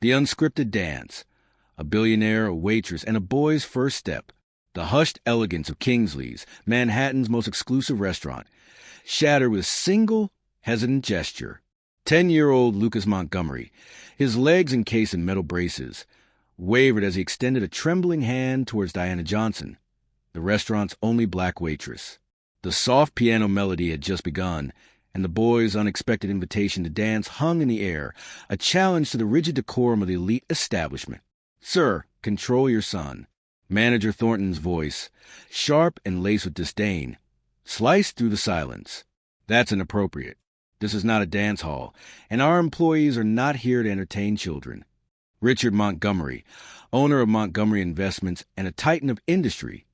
The unscripted dance, a billionaire, a waitress, and a boy's first step. The hushed elegance of Kingsley's, Manhattan's most exclusive restaurant, shattered with a single, hesitant gesture. 10-year-old Lucas Montgomery, his legs encased in metal braces, wavered as he extended a trembling hand towards Diana Johnson, the restaurant's only black waitress. The soft piano melody had just begun, and the boy's unexpected invitation to dance hung in the air, a challenge to the rigid decorum of the elite establishment. "Sir, control your son." Manager Thornton's voice, sharp and laced with disdain, sliced through the silence. "That's inappropriate. This is not a dance hall, and our employees are not here to entertain children." Richard Montgomery, owner of Montgomery Investments and a titan of industry,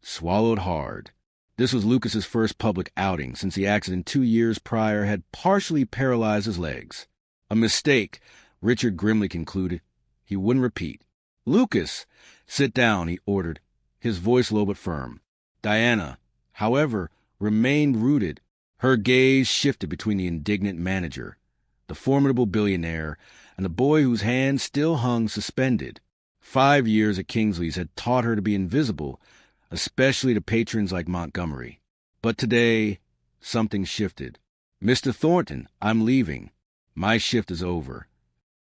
swallowed hard. This was Lucas's first public outing since the accident 2 years prior had partially paralyzed his legs. A mistake, Richard grimly concluded. He wouldn't repeat. "Lucas, sit down," he ordered, his voice low but firm. Diana, however, remained rooted. Her gaze shifted between the indignant manager, the formidable billionaire, and the boy whose hand still hung suspended. 5 years at Kingsley's had taught her to be invisible, especially to patrons like Montgomery. But today, something shifted. "Mr. Thornton, I'm leaving. My shift is over."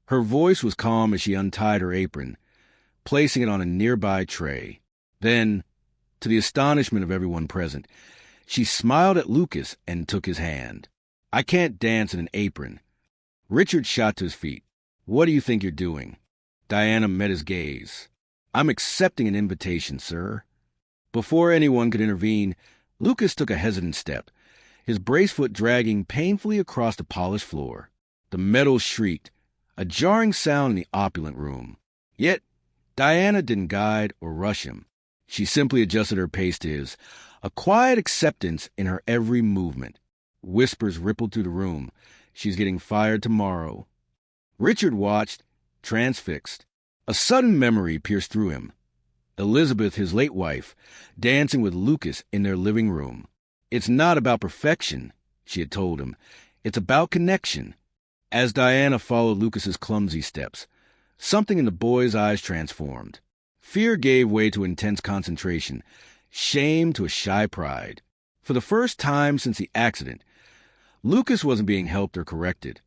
Her voice was calm as she untied her apron, placing it on a nearby tray. Then, to the astonishment of everyone present, she smiled at Lucas and took his hand. "I can't dance in an apron." Richard shot to his feet. "What do you think you're doing?" Diana met his gaze. "I'm accepting an invitation, sir." Before anyone could intervene, Lucas took a hesitant step, his bracefoot dragging painfully across the polished floor. The metal shrieked, a jarring sound in the opulent room. Yet Diana didn't guide or rush him. She simply adjusted her pace to his, a quiet acceptance in her every movement. Whispers rippled through the room. "She's getting fired tomorrow." Richard watched, transfixed. A sudden memory pierced through him. Elizabeth, his late wife, dancing with Lucas in their living room. "It's not about perfection," she had told him. "It's about connection." As Diana followed Lucas's clumsy steps, something in the boy's eyes transformed. Fear gave way to intense concentration, shame to a shy pride. For the first time since the accident, Lucas wasn't being helped or corrected.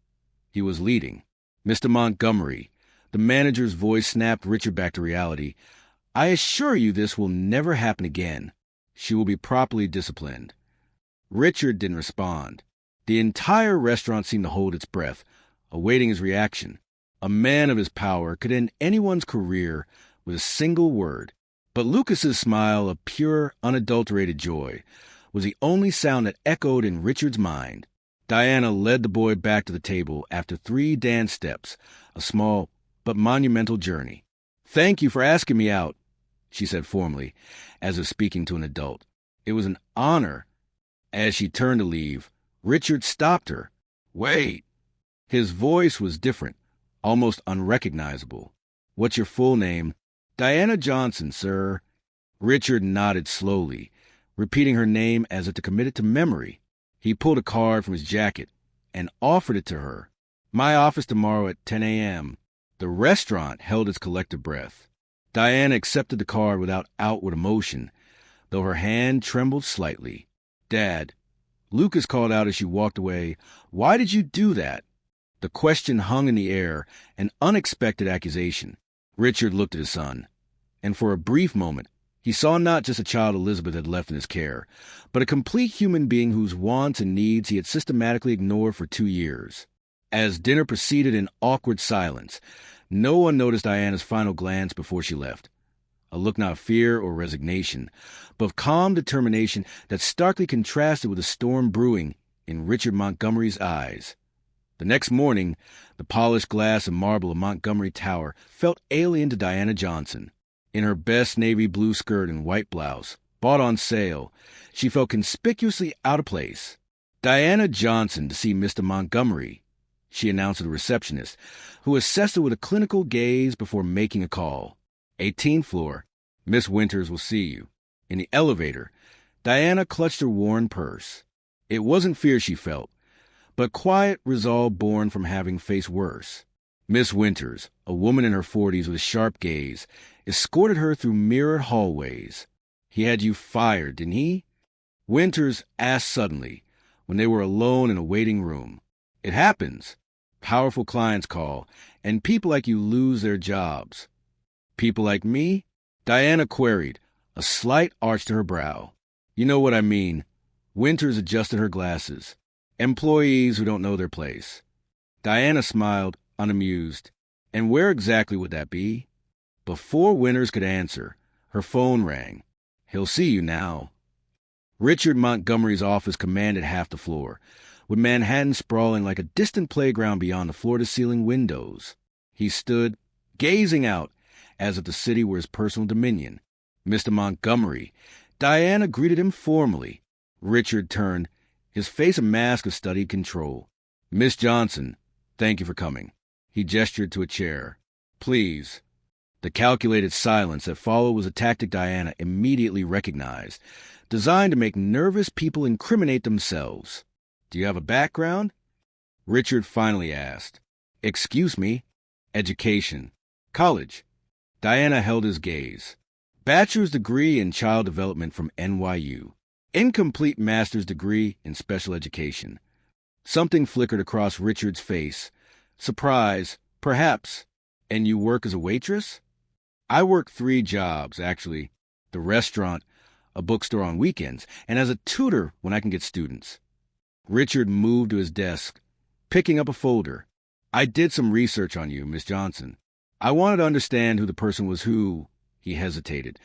He was leading. "Mr. Montgomery," the manager's voice snapped Richard back to reality, "I assure you this will never happen again. She will be properly disciplined." Richard didn't respond. The entire restaurant seemed to hold its breath, awaiting his reaction. A man of his power could end anyone's career with a single word. But Lucas's smile of pure, unadulterated joy was the only sound that echoed in Richard's mind. Diana led the boy back to the table after 3 dance steps, a small but monumental journey. "Thank you for asking me out," she said formally, as if speaking to an adult. "It was an honor." As she turned to leave, Richard stopped her. "Wait." His voice was different, almost unrecognizable. "What's your full name?" "Diana Johnson, sir." Richard nodded slowly, repeating her name as if to commit it to memory. He pulled a card from his jacket and offered it to her. "My office tomorrow at 10 a.m. The restaurant held its collective breath. Diana accepted the card without outward emotion, though her hand trembled slightly. "Dad," Lucas called out as she walked away, "why did you do that?" The question hung in the air, an unexpected accusation. Richard looked at his son, and for a brief moment, he saw not just a child Elizabeth had left in his care, but a complete human being whose wants and needs he had systematically ignored for 2 years. As dinner proceeded in awkward silence, no one noticed Diana's final glance before she left. A look not of fear or resignation, but of calm determination that starkly contrasted with the storm brewing in Richard Montgomery's eyes. The next morning, the polished glass and marble of Montgomery Tower felt alien to Diana Johnson. In her best navy blue skirt and white blouse, bought on sale, she felt conspicuously out of place. "Diana Johnson to see Mr. Montgomery," she announced to the receptionist, who assessed her with a clinical gaze before making a call. 18th floor. "Miss Winters will see you." In the elevator, Diana clutched her worn purse. It wasn't fear she felt, but quiet resolve born from having faced worse. Miss Winters, a woman in her 40s with a sharp gaze, escorted her through mirrored hallways. "He had you fired, didn't he?" Winters asked suddenly, when they were alone in a waiting room. "It happens. Powerful clients call, and people like you lose their jobs." "People like me?" Diana queried, a slight arch to her brow. "You know what I mean." Winters adjusted her glasses. "Employees who don't know their place." Diana smiled, unamused. "And where exactly would that be?" Before Winters could answer, her phone rang. "He'll see you now." Richard Montgomery's office commanded half the floor, with Manhattan sprawling like a distant playground beyond the floor-to-ceiling windows. He stood, gazing out, as if the city were his personal dominion. "Mr. Montgomery." Diana greeted him formally. Richard turned, his face a mask of studied control. "Miss Johnson, thank you for coming." He gestured to a chair. "Please." The calculated silence that followed was a tactic Diana immediately recognized, designed to make nervous people incriminate themselves. "Do you have a background?" Richard finally asked. "Excuse me." "Education." "College." Diana held his gaze. "Bachelor's degree in child development from NYU. Incomplete master's degree in special education." Something flickered across Richard's face. Surprise, perhaps. "And you work as a waitress?" "I work 3 jobs, actually. The restaurant, a bookstore on weekends, and as a tutor when I can get students." Richard moved to his desk, picking up a folder. "I did some research on you, Miss Johnson. I wanted to understand who the person was who," he hesitated,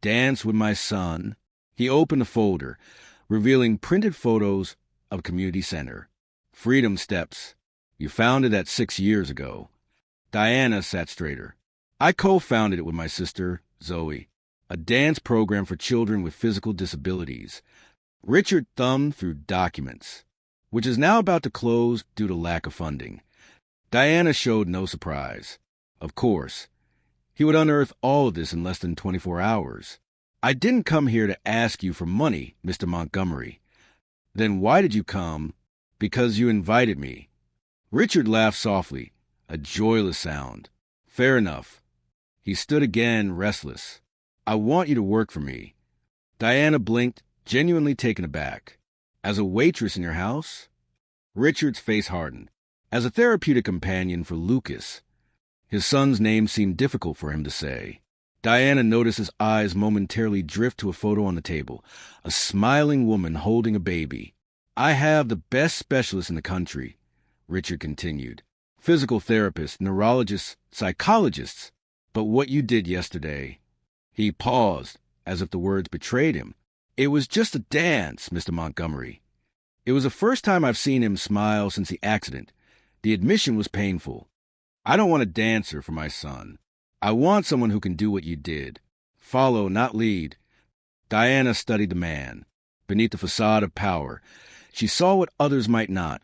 "danced with my son." He opened the folder, revealing printed photos of Community Center. "Freedom Steps. You founded that 6 years ago." Diana sat straighter. "I co-founded it with my sister, Zoe, a dance program for children with physical disabilities." Richard thumbed through documents, "which is now about to close due to lack of funding." Diana showed no surprise. Of course. He would unearth all of this in less than 24 hours. "I didn't come here to ask you for money, Mr. Montgomery." "Then why did you come?" "Because you invited me." Richard laughed softly, a joyless sound. "Fair enough." He stood again, restless. "I want you to work for me." Diana blinked, genuinely taken aback. "As a waitress in your house?" Richard's face hardened. "As a therapeutic companion for Lucas." His son's name seemed difficult for him to say. Diana noticed his eyes momentarily drift to a photo on the table, a smiling woman holding a baby. "I have the best specialists in the country," Richard continued. "Physical therapists, neurologists, psychologists. But what you did yesterday..." He paused, as if the words betrayed him. "It was just a dance, Mr. Montgomery." It was the first time I've seen him smile since the accident. The admission was painful. "I don't want a dancer for my son. I want someone who can do what you did. Follow, not lead." Diana studied the man. Beneath the facade of power, she saw what others might not.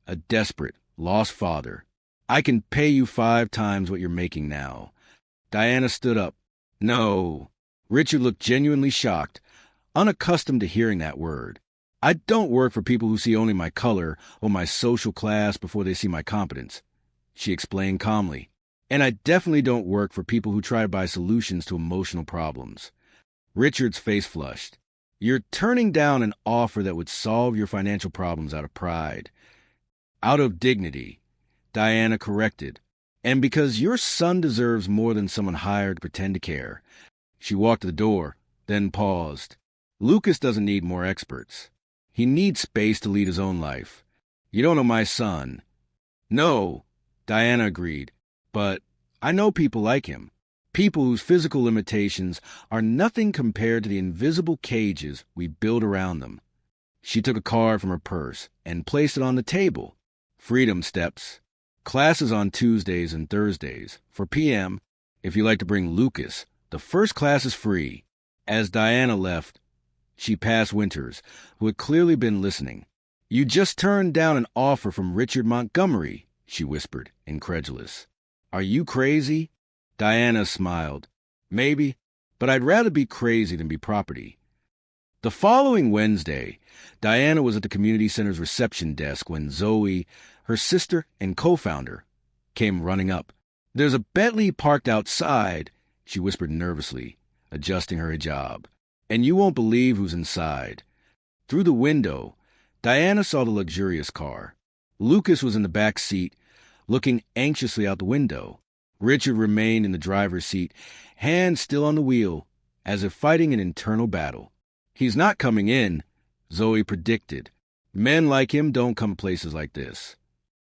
A desperate, lost father. "I can pay you 5 times what you're making now." Diana stood up. "No." Richard looked genuinely shocked, unaccustomed to hearing that word. "I don't work for people who see only my color or my social class before they see my competence," she explained calmly. "And I definitely don't work for people who try to buy solutions to emotional problems." Richard's face flushed. "You're turning down an offer that would solve your financial problems out of pride." "Out of dignity," Diana corrected. "And because your son deserves more than someone hired to pretend to care." She walked to the door, then paused. "Lucas doesn't need more experts. He needs space to lead his own life. You don't know my son." "No," Diana agreed. "But I know people like him. People whose physical limitations are nothing compared to the invisible cages we build around them." She took a card from her purse and placed it on the table. "Freedom Steps. Classes on Tuesdays and Thursdays. For PM, if you like to bring Lucas, the first class is free." As Diana left, she passed Winters, who had clearly been listening. "You just turned down an offer from Richard Montgomery," she whispered, incredulous. "Are you crazy?" Diana smiled. "Maybe, but I'd rather be crazy than be property." The following Wednesday, Diana was at the community center's reception desk when Zoe, her sister and co-founder, came running up. "There's a Bentley parked outside," she whispered nervously, adjusting her hijab. "And you won't believe who's inside." Through the window, Diana saw the luxurious car. Lucas was in the back seat, looking anxiously out the window. Richard remained in the driver's seat, hands still on the wheel, as if fighting an internal battle. "He's not coming in," Zoe predicted. "Men like him don't come places like this."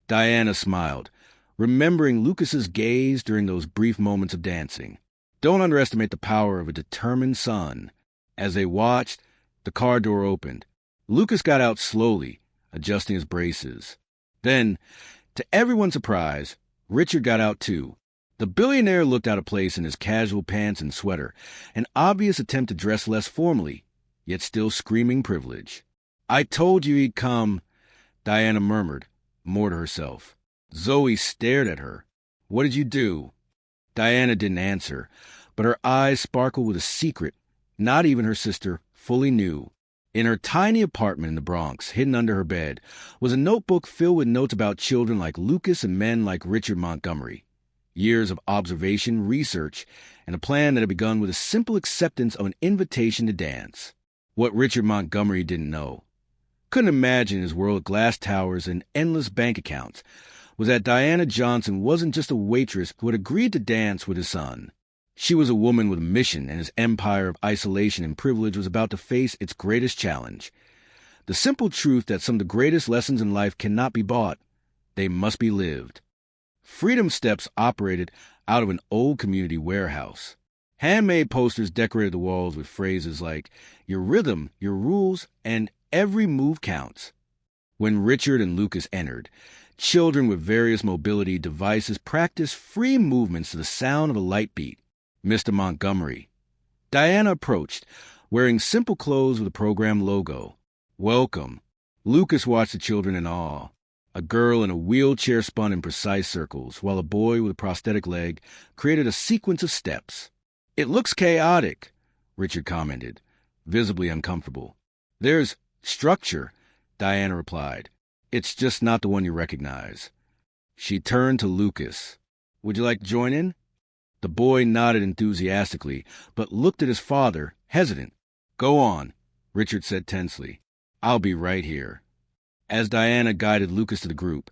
Diana smiled, remembering Lucas's gaze during those brief moments of dancing. Don't underestimate the power of a determined son. As they watched, the car door opened. Lucas got out slowly, adjusting his braces. Then, to everyone's surprise, Richard got out too. The billionaire looked out of place in his casual pants and sweater, an obvious attempt to dress less formally, yet still screaming privilege. "I told you he'd come," Diana murmured, more to herself. Zoe stared at her. "What did you do?" Diana didn't answer, but her eyes sparkled with a secret not even her sister fully knew. In her tiny apartment in the Bronx, hidden under her bed, was a notebook filled with notes about children like Lucas and men like Richard Montgomery. Years of observation, research, and a plan that had begun with a simple acceptance of an invitation to dance. What Richard Montgomery didn't know, couldn't imagine his world of glass towers and endless bank accounts, was that Diana Johnson wasn't just a waitress who had agreed to dance with his son. She was a woman with a mission, and his empire of isolation and privilege was about to face its greatest challenge. The simple truth that some of the greatest lessons in life cannot be bought. They must be lived. Freedom Steps operated out of an old community warehouse. Handmade posters decorated the walls with phrases like, "Your rhythm, your rules, and every move counts." When Richard and Lucas entered, children with various mobility devices practiced free movements to the sound of a light beat. "Mr. Montgomery." Diana approached, wearing simple clothes with a program logo. "Welcome." Lucas watched the children in awe. A girl in a wheelchair spun in precise circles, while a boy with a prosthetic leg created a sequence of steps. "It looks chaotic," Richard commented, visibly uncomfortable. "There's structure," Diana replied. "It's just not the one you recognize." She turned to Lucas. "Would you like to join in?" The boy nodded enthusiastically, but looked at his father, hesitant. "Go on," Richard said tensely. "I'll be right here." As Diana guided Lucas to the group,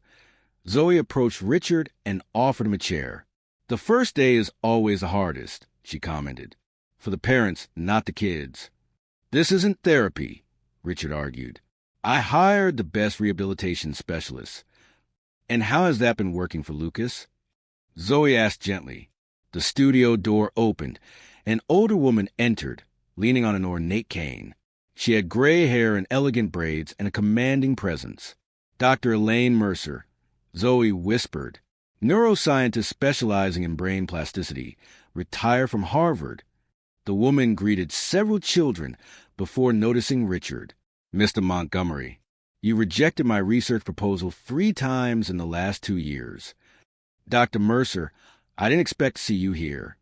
Zoe approached Richard and offered him a chair. "The first day is always the hardest," she commented. "For the parents, not the kids." "This isn't therapy," Richard argued. "I hired the best rehabilitation specialists." "And how has that been working for Lucas?" Zoe asked gently. The studio door opened. An older woman entered, leaning on an ornate cane. She had gray hair and elegant braids and a commanding presence. "Dr. Elaine Mercer," Zoe whispered. "Neuroscientist specializing in brain plasticity, retired from Harvard." The woman greeted several children before noticing Richard. "Mr. Montgomery, you rejected my research proposal 3 times in the last 2 years. Dr. Mercer, I didn't expect to see you here."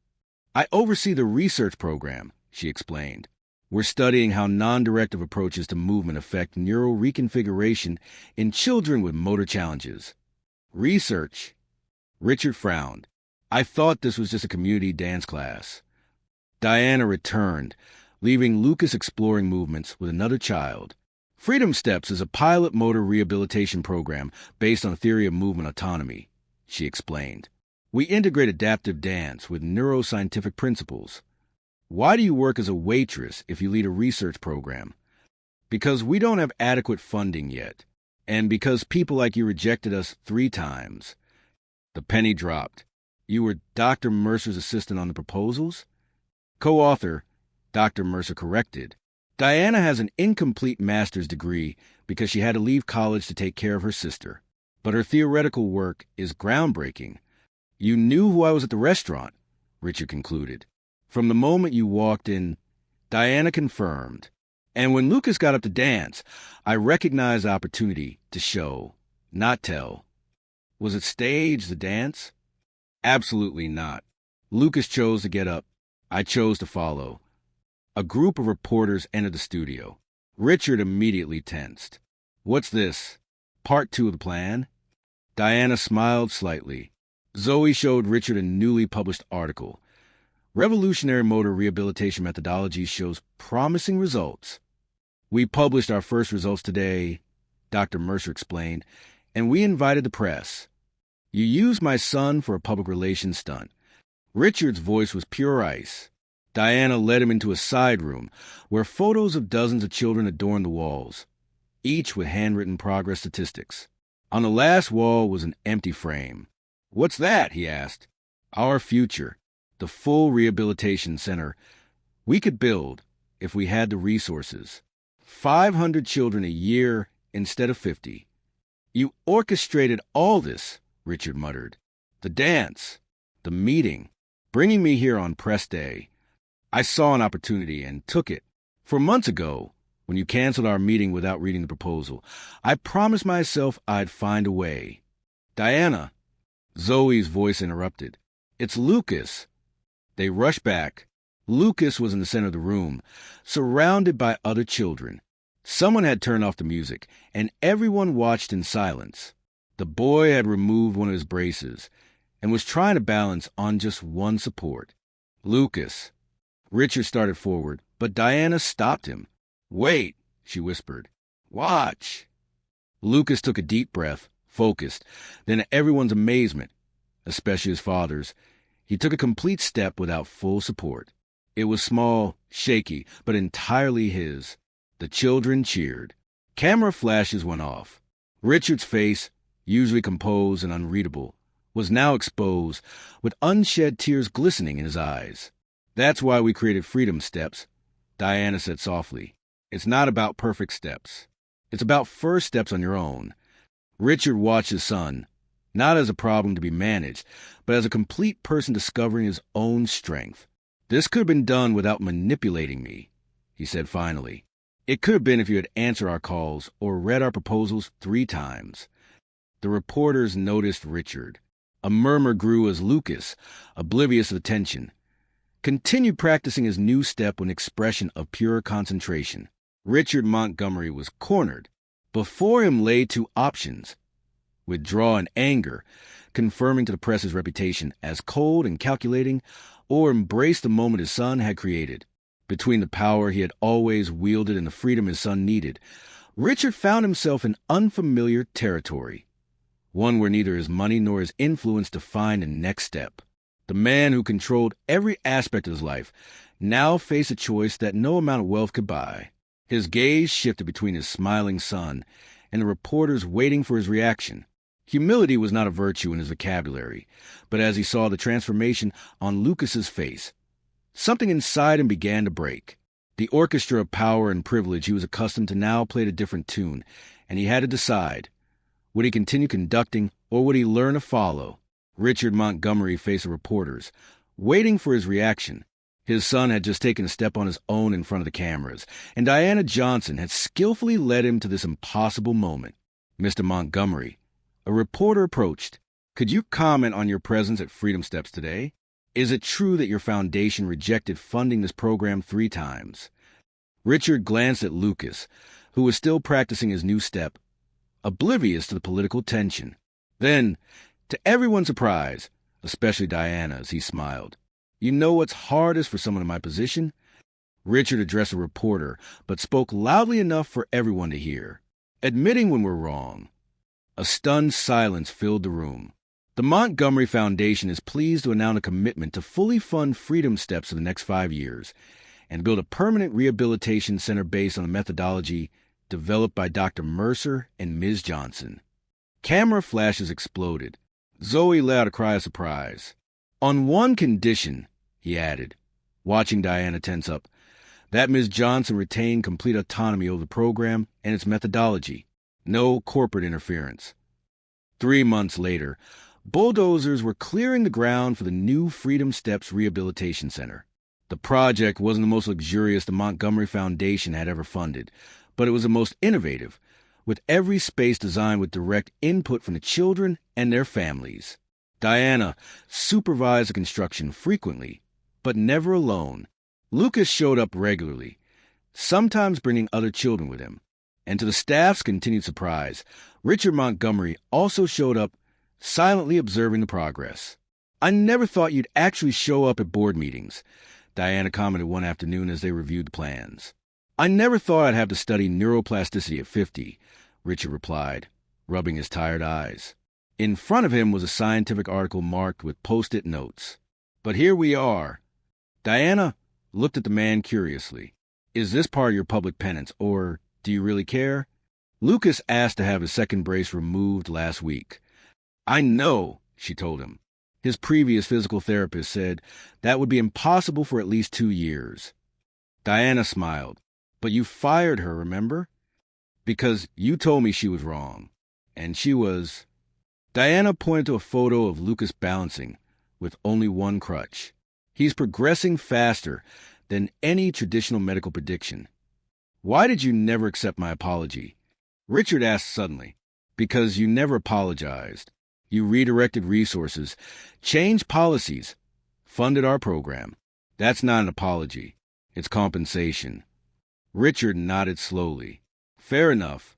"I oversee the research program," she explained. "We're studying how non-directive approaches to movement affect neural reconfiguration in children with motor challenges." "Research?" Richard frowned. "I thought this was just a community dance class." Diana returned, leaving Lucas exploring movements with another child. "Freedom Steps is a pilot motor rehabilitation program based on the theory of movement autonomy," she explained. "We integrate adaptive dance with neuroscientific principles." "Why do you work as a waitress if you lead a research program?" "Because we don't have adequate funding yet, and because people like you rejected us 3 times. The penny dropped. "You were Dr. Mercer's assistant on the proposals?" "Co-author," Dr. Mercer corrected. "Diana has an incomplete master's degree because she had to leave college to take care of her sister. But her theoretical work is groundbreaking." "You knew who I was at the restaurant," Richard concluded. "From the moment you walked in," Diana confirmed. "And when Lucas got up to dance, I recognized the opportunity to show, not tell." "Was it staged, the dance?" "Absolutely not. Lucas chose to get up. I chose to follow." A group of reporters entered the studio. Richard immediately tensed. "What's this? Part 2 of the plan?" Diana smiled slightly. Zoe showed Richard a newly published article. Revolutionary motor rehabilitation methodology shows promising results. We published our first results today, Dr. Mercer explained, and we invited the press. You used my son for a public relations stunt. Richard's voice was pure ice. Diana led him into a side room where photos of dozens of children adorned the walls, each with handwritten progress statistics. On the last wall was an empty frame. "What's that?" he asked. "Our future, the full rehabilitation center we could build if we had the resources. 500 children a year instead of 50. You orchestrated all this," Richard muttered. "The dance, the meeting, bringing me here on press day. I saw an opportunity and took it. For months ago, when you canceled our meeting without reading the proposal, I promised myself I'd find a way." "Diana," Zoe's voice interrupted. "It's Lucas." They rushed back. Lucas was in the center of the room, surrounded by other children. Someone had turned off the music, and everyone watched in silence. The boy had removed one of his braces and was trying to balance on just one support. "Lucas." Richard started forward, but Diana stopped him. "Wait," she whispered. "Watch." Lucas took a deep breath, focused. Then, to everyone's amazement, especially his father's, he took a complete step without full support. It was small, shaky, but entirely his. The children cheered. Camera flashes went off. Richard's face, usually composed and unreadable, was now exposed, with unshed tears glistening in his eyes. "That's why we created Freedom Steps," Diana said softly. "It's not about perfect steps. It's about first steps on your own." Richard watched his son, not as a problem to be managed, but as a complete person discovering his own strength. "This could have been done without manipulating me," he said finally. "It could have been if you had answered our calls or read our proposals 3 times. The reporters noticed Richard. A murmur grew as Lucas, oblivious of the tension, continued practicing his new step with an expression of pure concentration. Richard Montgomery was cornered. Before him lay 2 options: withdraw in anger, confirming to the press's reputation as cold and calculating, or embrace the moment his son had created. Between the power he had always wielded and the freedom his son needed, Richard found himself in unfamiliar territory, one where neither his money nor his influence defined the next step. The man who controlled every aspect of his life now faced a choice that no amount of wealth could buy. His gaze shifted between his smiling son and the reporters waiting for his reaction. Humility was not a virtue in his vocabulary, but as he saw the transformation on Lucas's face, something inside him began to break. The orchestra of power and privilege he was accustomed to now played a different tune, and he had to decide. Would he continue conducting, or would he learn to follow? Richard Montgomery faced the reporters, waiting for his reaction. His son had just taken a step on his own in front of the cameras, and Diana Johnson had skillfully led him to this impossible moment. "Mr. Montgomery," a reporter approached. "Could you comment on your presence at Freedom Steps today? Is it true that your foundation rejected funding this program 3 times? Richard glanced at Lucas, who was still practicing his new step, oblivious to the political tension. Then, to everyone's surprise, especially Diana's, he smiled. "You know what's hardest for someone in my position?" Richard addressed a reporter, but spoke loudly enough for everyone to hear. "Admitting when we're wrong." A stunned silence filled the room. The Montgomery Foundation is pleased to announce a commitment to fully fund Freedom Steps for the next 5 years and build a permanent rehabilitation center based on a methodology developed by Dr. Mercer and Ms. Johnson. Camera flashes exploded. Zoe let out a cry of surprise. "On one condition," he added, watching Diana tense up, "that Ms. Johnson retain complete autonomy over the program and its methodology. No corporate interference." 3 months later, bulldozers were clearing the ground for the new Freedom Steps Rehabilitation Center. The project wasn't the most luxurious the Montgomery Foundation had ever funded, but it was the most innovative, with every space designed with direct input from the children and their families. Diana supervised the construction frequently, but never alone. Lucas showed up regularly, sometimes bringing other children with him. And to the staff's continued surprise, Richard Montgomery also showed up silently observing the progress. "I never thought you'd actually show up at board meetings," Diana commented one afternoon as they reviewed the plans. "I never thought I'd have to study neuroplasticity at 50, Richard replied, rubbing his tired eyes. In front of him was a scientific article marked with post-it notes. "But here we are." Diana looked at the man curiously. "Is this part of your public penance, or do you really care?" "Lucas asked to have his second brace removed last week." "I know," she told him. His previous physical therapist said that would be impossible for at least 2 years. Diana smiled. "But you fired her, remember? Because you told me she was wrong. And she was..." Diana pointed to a photo of Lucas balancing, with only one crutch. "He's progressing faster than any traditional medical prediction." "Why did you never accept my apology?" Richard asked suddenly. "Because you never apologized. You redirected resources, changed policies, funded our program. That's not an apology. It's compensation." Richard nodded slowly. "Fair enough."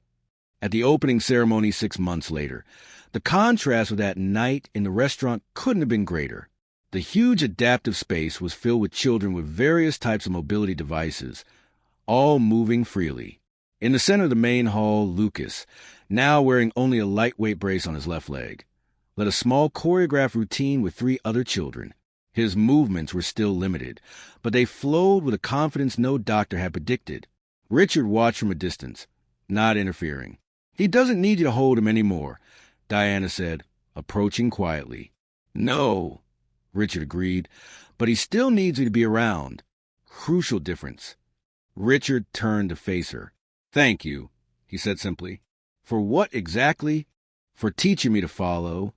At the opening ceremony 6 months later, the contrast with that night in the restaurant couldn't have been greater. The huge adaptive space was filled with children with various types of mobility devices, all moving freely. In the center of the main hall, Lucas, now wearing only a lightweight brace on his left leg, led a small choreographed routine with 3 other children. His movements were still limited, but they flowed with a confidence no doctor had predicted. Richard watched from a distance, not interfering. "He doesn't need you to hold him anymore," Diana said, approaching quietly. "No," Richard agreed, "but he still needs you to be around." Crucial difference. Richard turned to face her. "Thank you," he said simply. "For what exactly?" "For teaching me to follow."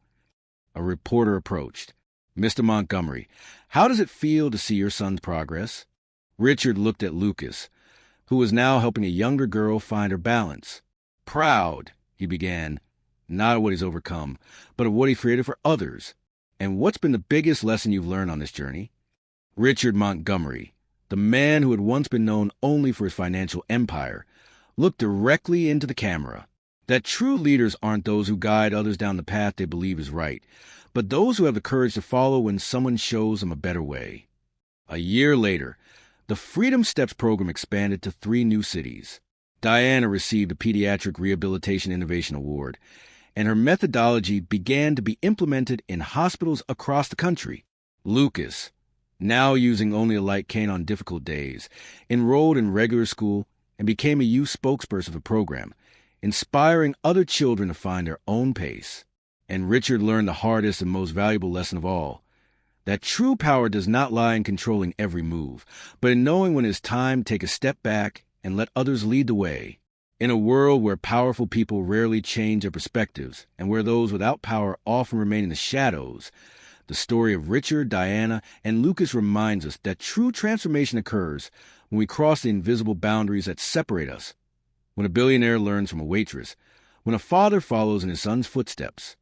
A reporter approached. "Mr. Montgomery, how does it feel to see your son's progress?" Richard looked at Lucas, who was now helping a younger girl find her balance. "Proud," he began, not of what he's overcome, but of what he created for others. "And what's been the biggest lesson you've learned on this journey?" Richard Montgomery, the man who had once been known only for his financial empire, looked directly into the camera. That true leaders aren't those who guide others down the path they believe is right, but those who have the courage to follow when someone shows them a better way. A year later, the Freedom Steps program expanded to 3 new cities. Diana received a Pediatric Rehabilitation Innovation Award, and her methodology began to be implemented in hospitals across the country. Lucas, now using only a light cane on difficult days, enrolled in regular school and became a youth spokesperson for the program, inspiring other children to find their own pace. And Richard learned the hardest and most valuable lesson of all, that true power does not lie in controlling every move, but in knowing when it's time to take a step back and let others lead the way. In a world where powerful people rarely change their perspectives and where those without power often remain in the shadows, the story of Richard, Diana, and Lucas reminds us that true transformation occurs when we cross the invisible boundaries that separate us. When a billionaire learns from a waitress, when a father follows in his son's footsteps,